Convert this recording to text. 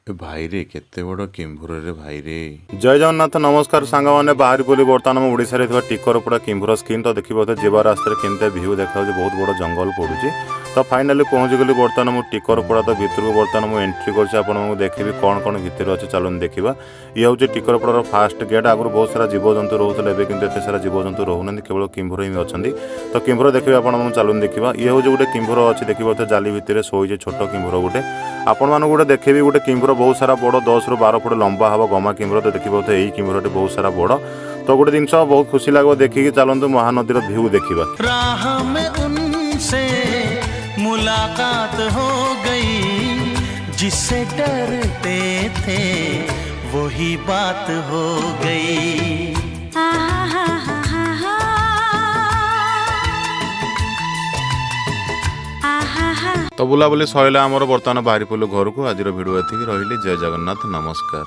भाई रे केते बड़ किंभुर रे भाई रे। जय जगन्नाथ नमस्कार सांग मैंने बाहरी बोली बर्तमान ओडिशा रे टिकरपड़ा किंभुर स्क्रीन तो देखिए जीवा रास्ते केमती भ्यू देखा बहुत बड़ जंगल पड़ुଛି तो फाइनाली पहुँची गली बर्तमान मुझे टिकरपड़ा तो भितर को बर्तमान मुझे एंट्री कर देखी कौन कौन भितर अच्छे चलन देखा ये हूँ टिकरपड़ार फास्ट गेट आगुरी बहुत सारा जीवजंतु रोते हैं कि एत सारा जीवजंतु रोना केवल किंभुर ही अच्छा तो किंभुर देखिए आपको चलन देखा ये हूँ गोटे किंभुर अच्छी देखिए जाली भितर शोचे छोट किंभुर गोटे आपण मानक गोटे देखेबी गोटे किंभुर बहुत सारा बड़ 10 ରୁ 12 फुट लंबा हम गमा किंभुर तो देखिए यही किंभुर बहुत सारा बड़ तो गोटे जिन बहुत खुशी लगे देखिए चलतु महानदीर भ्यू देखा राह में उनसे मुलाकात हो गई जिससे डरते थे वही बात हो गई। तो बुलाबुली सैला आमर बर्तमान बाहरी पड़ू घर को आज भिडियो एति रही। जय जगन्नाथ नमस्कार।